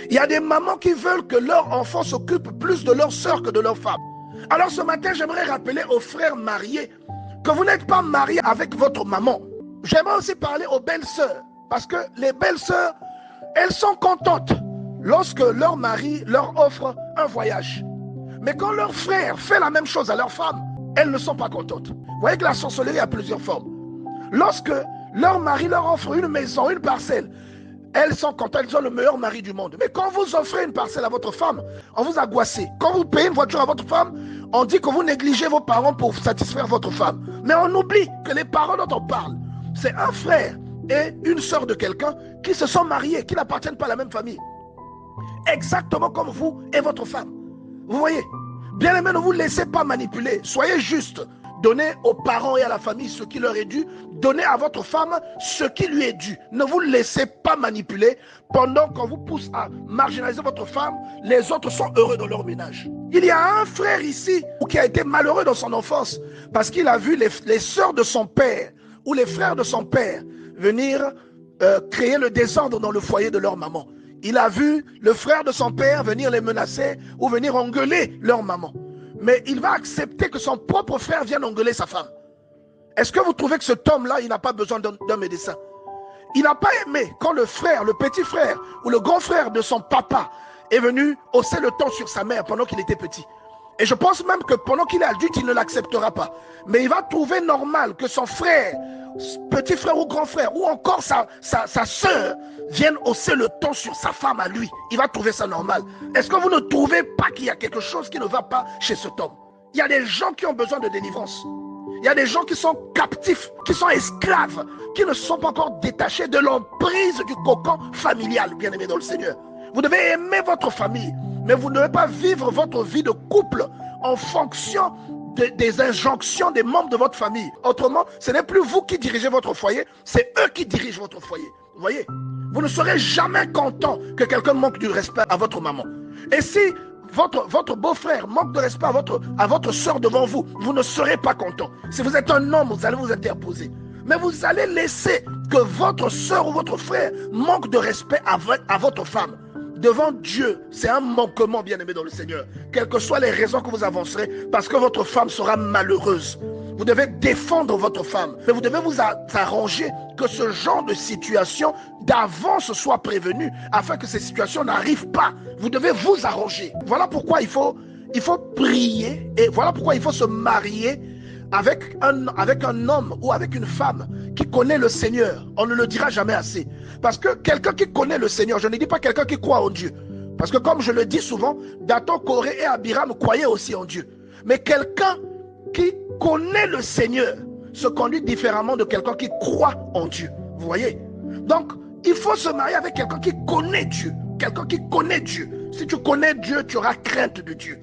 Il y a des mamans qui veulent que leur enfant s'occupe plus de leur soeur que de leur femme. Alors ce matin, j'aimerais rappeler aux frères mariés que vous n'êtes pas mariés avec votre maman. J'aimerais aussi parler aux belles-sœurs, parce que les belles-sœurs, elles sont contentes lorsque leur mari leur offre un voyage. Mais quand leur frère fait la même chose à leur femme, elles ne sont pas contentes. Vous voyez que la sorcellerie a plusieurs formes. Lorsque leur mari leur offre une maison, une parcelle, elles sont contentes, elles ont le meilleur mari du monde. Mais quand vous offrez une parcelle à votre femme, on vous a goissé. Quand vous payez une voiture à votre femme, on dit que vous négligez vos parents pour satisfaire votre femme. Mais on oublie que les parents dont on parle, c'est un frère et une sœur de quelqu'un qui se sont mariés, qui n'appartiennent pas à la même famille. Exactement comme vous et votre femme. Vous voyez? Bien aimé, ne vous laissez pas manipuler. Soyez juste. Donnez aux parents et à la famille ce qui leur est dû. Donnez à votre femme ce qui lui est dû. Ne vous laissez pas manipuler. Pendant qu'on vous pousse à marginaliser votre femme, les autres sont heureux dans leur ménage. Il y a un frère ici qui a été malheureux dans son enfance parce qu'il a vu les sœurs de son père ou les frères de son père venir créer le désordre dans le foyer de leur maman. Il a vu le frère de son père venir les menacer ou venir engueuler leur maman. Mais il va accepter que son propre frère vienne engueuler sa femme. Est-ce que vous trouvez que cet homme-là, il n'a pas besoin d'un médecin? Il n'a pas aimé quand le frère, le petit frère ou le grand frère de son papa est venu hausser le ton sur sa mère pendant qu'il était petit. Et je pense même que pendant qu'il est adulte, il ne l'acceptera pas. Mais il va trouver normal que son frère, petit frère ou grand frère, ou encore sa sœur, vienne hausser le ton sur sa femme à lui. Il va trouver ça normal. Est-ce que vous ne trouvez pas qu'il y a quelque chose qui ne va pas chez cet homme? Il y a des gens qui ont besoin de délivrance. Il y a des gens qui sont captifs, qui sont esclaves, qui ne sont pas encore détachés de l'emprise du cocon familial, bien aimé dans le Seigneur. Vous devez aimer votre famille, mais vous ne devez pas vivre votre vie de couple en fonction des injonctions des membres de votre famille. Autrement, ce n'est plus vous qui dirigez votre foyer, c'est eux qui dirigent votre foyer. Vous voyez? Vous ne serez jamais content que quelqu'un manque du respect à votre maman. Et si votre beau-frère manque de respect à votre soeur devant vous, vous ne serez pas content. Si vous êtes un homme, vous allez vous interposer. Mais vous allez laisser que votre soeur ou votre frère manque de respect à votre femme. Devant Dieu, c'est un manquement, bien aimé dans le Seigneur. Quelles que soient les raisons que vous avancerez, parce que votre femme sera malheureuse. Vous devez défendre votre femme, mais vous devez vous arranger que ce genre de situation d'avance soit prévenu afin que ces situations n'arrivent pas. Vous devez vous arranger. Voilà pourquoi il faut prier et voilà pourquoi il faut se marier avec un homme ou avec une femme qui connaît le Seigneur. On ne le dira jamais assez. Parce que quelqu'un qui connaît le Seigneur, je ne dis pas quelqu'un qui croit en Dieu. Parce que comme je le dis souvent, Dathan, Corée et Abiram croyaient aussi en Dieu. Mais quelqu'un qui connaît le Seigneur se conduit différemment de quelqu'un qui croit en Dieu. Vous voyez? Donc, il faut se marier avec quelqu'un qui connaît Dieu. Quelqu'un qui connaît Dieu. Si tu connais Dieu, tu auras crainte de Dieu.